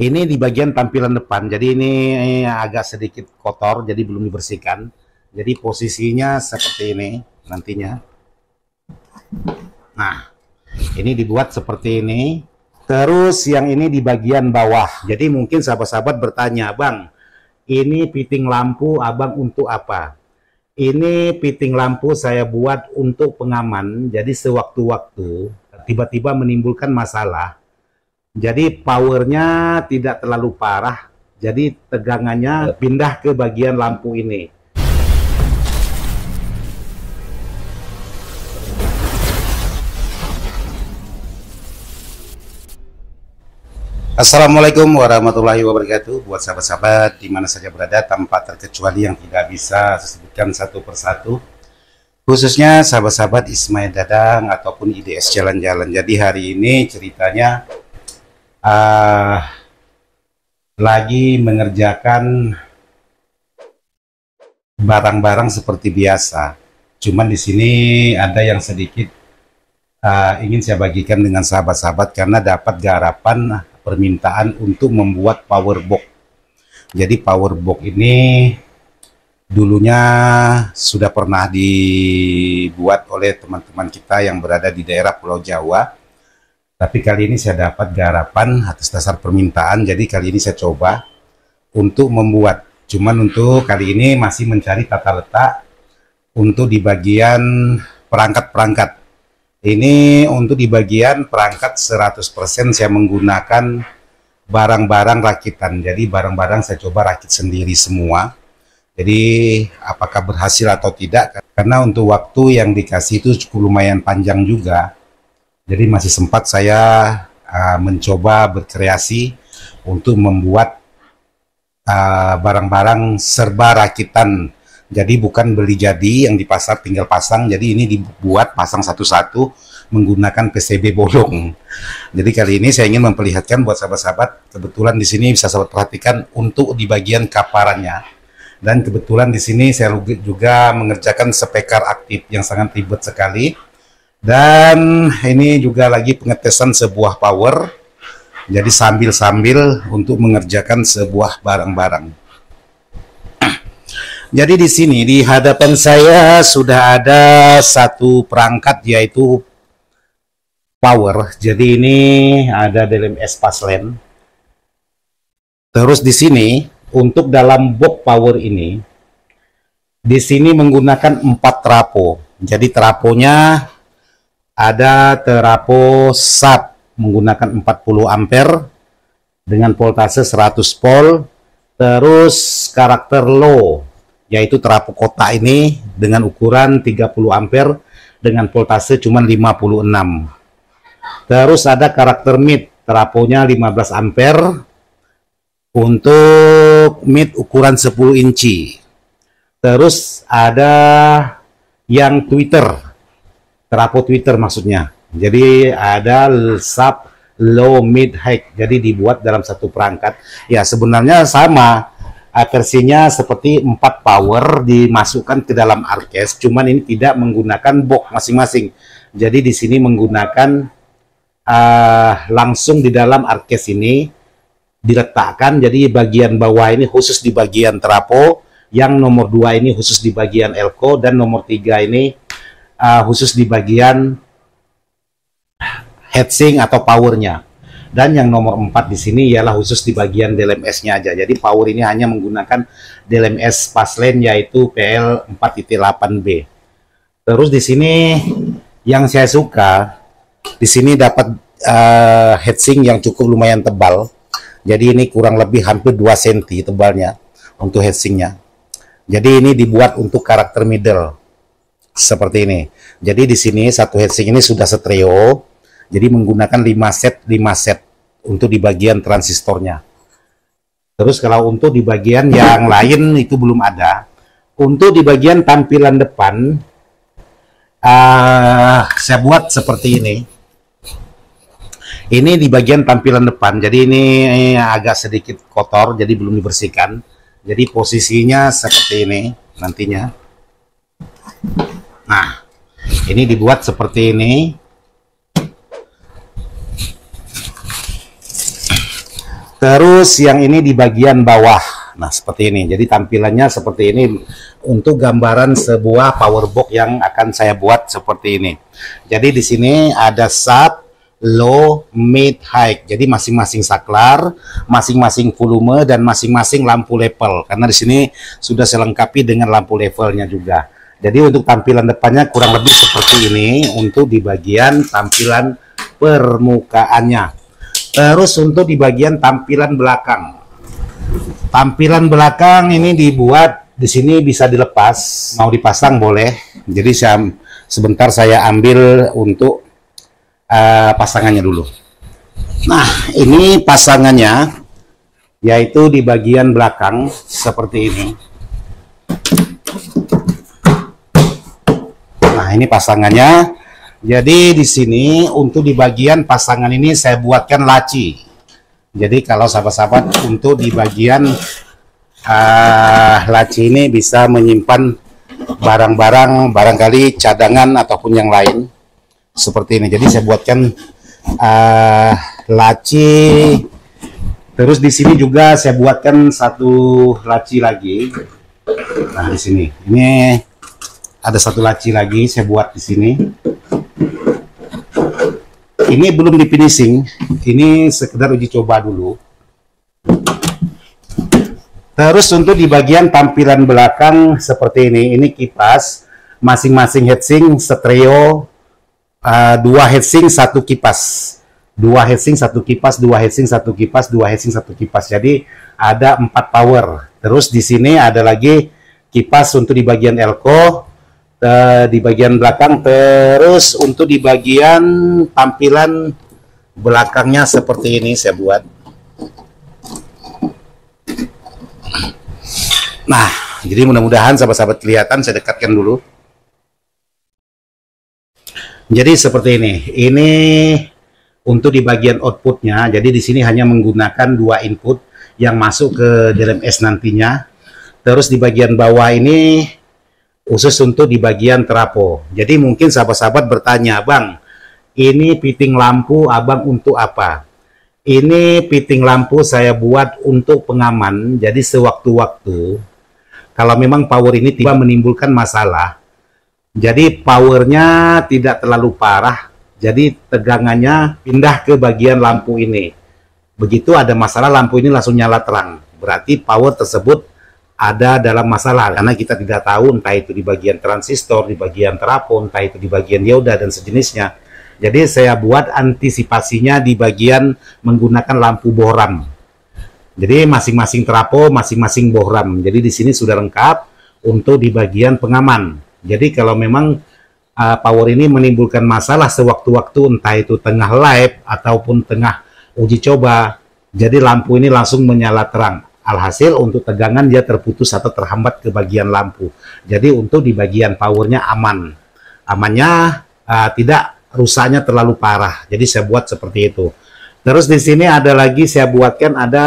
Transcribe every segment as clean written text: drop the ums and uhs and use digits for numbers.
Ini di bagian tampilan depan, jadi ini agak sedikit kotor, jadi belum dibersihkan. Jadi posisinya seperti ini nantinya. Nah, ini dibuat seperti ini. Terus yang ini di bagian bawah. Jadi mungkin sahabat-sahabat bertanya, Bang, ini piting lampu Abang untuk apa? Ini piting lampu saya buat untuk pengaman. Jadi sewaktu-waktu tiba-tiba menimbulkan masalah. Jadi powernya tidak terlalu parah. Jadi tegangannya pindah ke bagian lampu ini. Assalamualaikum warahmatullahi wabarakatuh. Buat sahabat-sahabat di mana saja berada, tanpa terkecuali yang tidak bisa saya sebutkan satu persatu, khususnya sahabat-sahabat Ismail Dadang ataupun IDS Jalan-Jalan. Jadi hari ini ceritanya lagi mengerjakan barang-barang seperti biasa. Cuman di sini ada yang sedikit ingin saya bagikan dengan sahabat-sahabat karena dapat garapan permintaan untuk membuat power box. Jadi power box ini dulunya sudah pernah dibuat oleh teman-teman kita yang berada di daerah Pulau Jawa. Tapi kali ini saya dapat garapan atas dasar permintaan. Jadi kali ini saya coba untuk membuat. Cuman untuk kali ini masih mencari tata letak untuk di bagian perangkat-perangkat. Ini untuk di bagian perangkat 100% saya menggunakan barang-barang rakitan. Jadi barang-barang saya coba rakit sendiri semua. Jadi apakah berhasil atau tidak? Karena untuk waktu yang dikasih itu cukup lumayan panjang juga. Jadi masih sempat saya mencoba berkreasi untuk membuat barang-barang serba rakitan. Jadi bukan beli jadi yang di pasar tinggal pasang, jadi ini dibuat pasang satu-satu menggunakan PCB bolong. Jadi kali ini saya ingin memperlihatkan buat sahabat-sahabat, kebetulan di sini bisa sahabat perhatikan untuk di bagian kaparannya. Dan kebetulan di sini saya juga mengerjakan spekar aktif yang sangat ribet sekali. Dan ini juga lagi pengetesan sebuah power. Jadi sambil-sambil untuk mengerjakan sebuah barang-barang. Jadi di sini di hadapan saya sudah ada satu perangkat yaitu power. Jadi ini ada DLMS Passland. Terus di sini untuk dalam box power ini di sini menggunakan 4 trapo. Jadi traponya ada trapo sub menggunakan 40 ampere dengan voltase 100 volt. Terus karakter low yaitu trapo kotak ini dengan ukuran 30 ampere dengan voltase cuma 56. Terus ada karakter mid, traponya 15 ampere untuk mid ukuran 10 inci. Terus ada yang tweeter, trapo tweeter maksudnya. Jadi ada sub, low, mid, high. Jadi dibuat dalam satu perangkat. Ya sebenarnya sama. Versinya seperti 4 power dimasukkan ke dalam arkes, cuman ini tidak menggunakan box masing-masing. Jadi di sini menggunakan langsung di dalam arkes ini diletakkan. Jadi bagian bawah ini khusus di bagian trapo, yang nomor 2 ini khusus di bagian elko, dan nomor 3 ini khusus di bagian heatsink atau powernya. Dan yang nomor 4 di sini ialah khusus di bagian DLMS-nya aja. Jadi power ini hanya menggunakan DLMS Passland yaitu PL 4.8B. Terus di sini yang saya suka, di sini dapat heatsink yang cukup lumayan tebal. Jadi ini kurang lebih hampir 2 cm tebalnya untuk heatsinknya. Jadi ini dibuat untuk karakter middle seperti ini. Jadi di sini satu heatsink ini sudah stereo. Jadi menggunakan 5 set untuk di bagian transistornya. Terus kalau untuk di bagian yang lain itu belum ada. Untuk di bagian tampilan depan, saya buat seperti ini. Ini di bagian tampilan depan. Jadi ini agak sedikit kotor, jadi belum dibersihkan. Jadi posisinya seperti ini nantinya. Nah, ini dibuat seperti ini. Terus yang ini di bagian bawah. Nah, seperti ini. Jadi tampilannya seperti ini untuk gambaran sebuah power box yang akan saya buat seperti ini. Jadi di sini ada sub, low, mid, high. Jadi masing-masing saklar, masing-masing volume dan masing-masing lampu level. Karena di sini sudah saya lengkapi dengan lampu levelnya juga. Jadi untuk tampilan depannya kurang lebih seperti ini untuk di bagian tampilan permukaannya. Terus untuk di bagian tampilan belakang. Tampilan belakang ini dibuat di sini bisa dilepas, mau dipasang boleh. Jadi sebentar saya ambil untuk pasangannya dulu. Nah, ini pasangannya yaitu di bagian belakang seperti ini. Nah, ini pasangannya. Jadi di sini untuk di bagian pasangan ini saya buatkan laci. Jadi kalau sahabat-sahabat untuk di bagian laci ini bisa menyimpan barang-barang, barangkali cadangan ataupun yang lain seperti ini. Jadi saya buatkan laci. Terus di sini juga saya buatkan satu laci lagi. Nah, di sini ini ada satu laci lagi saya buat di sini. Ini belum di finishing, ini sekedar uji coba dulu. Terus untuk di bagian tampilan belakang seperti ini kipas, masing-masing heatsink stereo, 2 heatsink 1 kipas, 2 heatsink 1 kipas, 2 heatsink 1 kipas, 2 heatsink 1 kipas. Jadi ada 4 power. Terus di sini ada lagi kipas untuk di bagian elko, di bagian belakang. Terus untuk di bagian tampilan belakangnya seperti ini saya buat. Nah, jadi mudah-mudahan sahabat-sahabat kelihatan. Saya dekatkan dulu. Jadi seperti ini. Ini untuk di bagian outputnya. Jadi di sini hanya menggunakan 2 input yang masuk ke DLMS nantinya. Terus di bagian bawah ini khusus untuk di bagian trafo. Jadi mungkin sahabat-sahabat bertanya, Bang, ini fitting lampu Abang untuk apa? Ini fitting lampu saya buat untuk pengaman. Jadi sewaktu-waktu, kalau memang power ini tiba menimbulkan masalah, jadi powernya tidak terlalu parah, jadi tegangannya pindah ke bagian lampu ini. Begitu ada masalah, lampu ini langsung nyala terang. Berarti power tersebut ada dalam masalah, karena kita tidak tahu entah itu di bagian transistor, di bagian trafo, entah itu di bagian dioda dan sejenisnya. Jadi saya buat antisipasinya di bagian menggunakan lampu bohram. Jadi masing-masing trafo, masing-masing bohram. Jadi di sini sudah lengkap untuk di bagian pengaman. Jadi kalau memang power ini menimbulkan masalah sewaktu-waktu, entah itu tengah live ataupun tengah uji coba, jadi lampu ini langsung menyala terang. Alhasil untuk tegangan dia terputus atau terhambat ke bagian lampu. Jadi untuk di bagian powernya aman. Amannya tidak rusaknya terlalu parah. Jadi saya buat seperti itu. Terus di sini ada lagi saya buatkan ada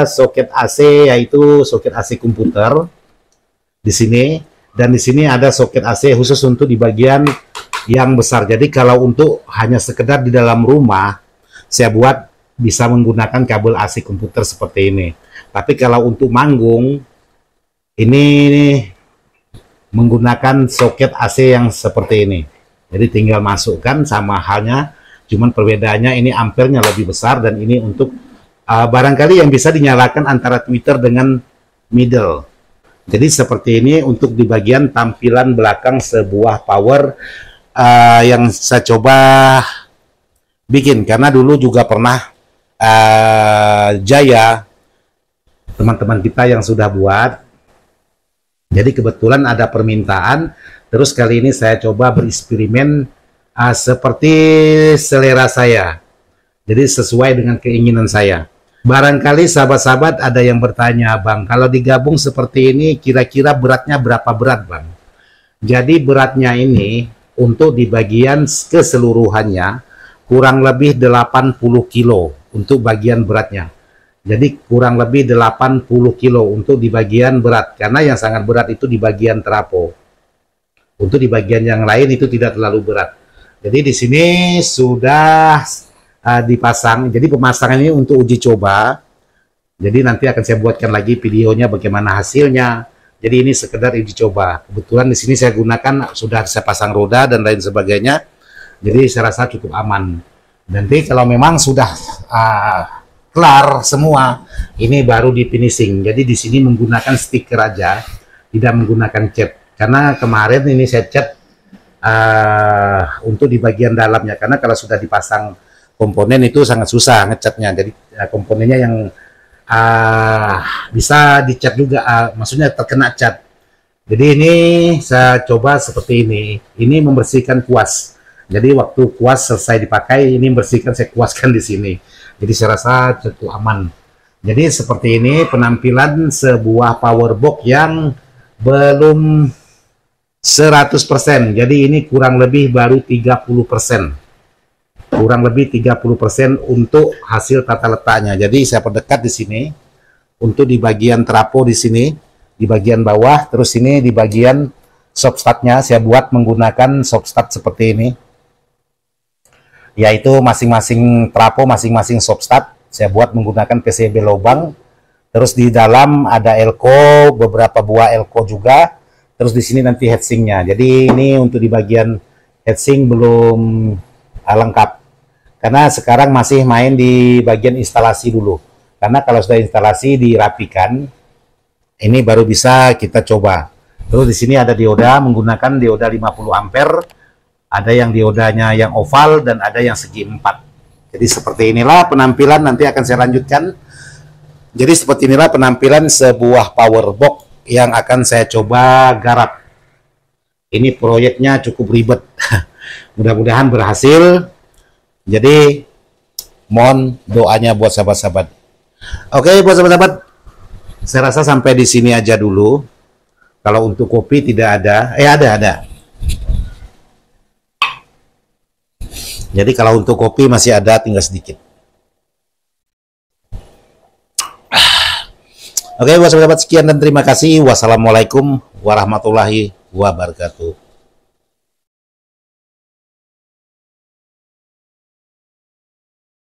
soket AC, yaitu soket AC komputer di sini. Dan di sini ada soket AC khusus untuk di bagian yang besar. Jadi kalau untuk hanya sekedar di dalam rumah, saya buat bisa menggunakan kabel AC komputer seperti ini. Tapi kalau untuk manggung, ini menggunakan soket AC yang seperti ini. Jadi tinggal masukkan, sama halnya, cuman perbedaannya ini ampernya lebih besar, dan ini untuk barangkali yang bisa dinyalakan antara tweeter dengan middle. Jadi seperti ini untuk di bagian tampilan belakang sebuah power yang saya coba bikin. Karena dulu juga pernah Jaya, teman-teman kita yang sudah buat. Jadi kebetulan ada permintaan, terus kali ini saya coba bereksperimen seperti selera saya. Jadi sesuai dengan keinginan saya. Barangkali sahabat-sahabat ada yang bertanya, Bang, kalau digabung seperti ini kira-kira beratnya berapa berat, Bang? Jadi beratnya ini untuk di bagian keseluruhannya kurang lebih 80 kilo untuk bagian beratnya. Jadi kurang lebih 80 kilo untuk di bagian berat, karena yang sangat berat itu di bagian trafo. Untuk di bagian yang lain itu tidak terlalu berat. Jadi di sini sudah dipasang. Jadi pemasangan ini untuk uji coba. Jadi nanti akan saya buatkan lagi videonya bagaimana hasilnya. Jadi ini sekedar uji coba. Kebetulan di sini saya gunakan sudah saya pasang roda dan lain sebagainya. Jadi saya rasa cukup aman. Nanti kalau memang sudah kelar semua, ini baru di finishing. Jadi di sini menggunakan stiker aja, tidak menggunakan cat. Karena kemarin ini saya cat untuk di bagian dalamnya. Karena kalau sudah dipasang komponen itu sangat susah ngecatnya. Jadi komponennya yang bisa dicat juga, maksudnya terkena cat. Jadi ini saya coba seperti ini. Ini membersihkan kuas. Jadi waktu kuas selesai dipakai, ini membersihkan, saya kuaskan di sini. Jadi saya rasa cukup aman. Jadi seperti ini penampilan sebuah powerbox yang belum 100%. Jadi ini kurang lebih baru 30%. Kurang lebih 30% untuk hasil tata letaknya. Jadi saya perdekat di sini untuk di bagian trapo di sini, di bagian bawah, terus ini di bagian substatnya saya buat menggunakan substat seperti ini. Yaitu masing-masing trapo, masing-masing substat saya buat menggunakan PCB lubang. Terus di dalam ada elko, beberapa buah elko juga. Terus di sini nanti heatsinknya. Jadi ini untuk di bagian heatsink belum lengkap. Karena sekarang masih main di bagian instalasi dulu. Karena kalau sudah instalasi dirapikan, ini baru bisa kita coba. Terus di sini ada dioda, menggunakan dioda 50 ampere. Ada yang diodanya yang oval dan ada yang segi 4. Jadi seperti inilah penampilan, nanti akan saya lanjutkan. Jadi seperti inilah penampilan sebuah powerbox yang akan saya coba garap. Ini proyeknya cukup ribet. Mudah-mudahan berhasil. Jadi mohon doanya buat sahabat-sahabat. Oke, buat sahabat-sahabat, saya rasa sampai di sini aja dulu. Kalau untuk kopi tidak ada, ada. Jadi kalau untuk kopi masih ada, tinggal sedikit. Oke, buat sahabat-sahabat, sekian dan terima kasih. Wassalamualaikum warahmatullahi wabarakatuh.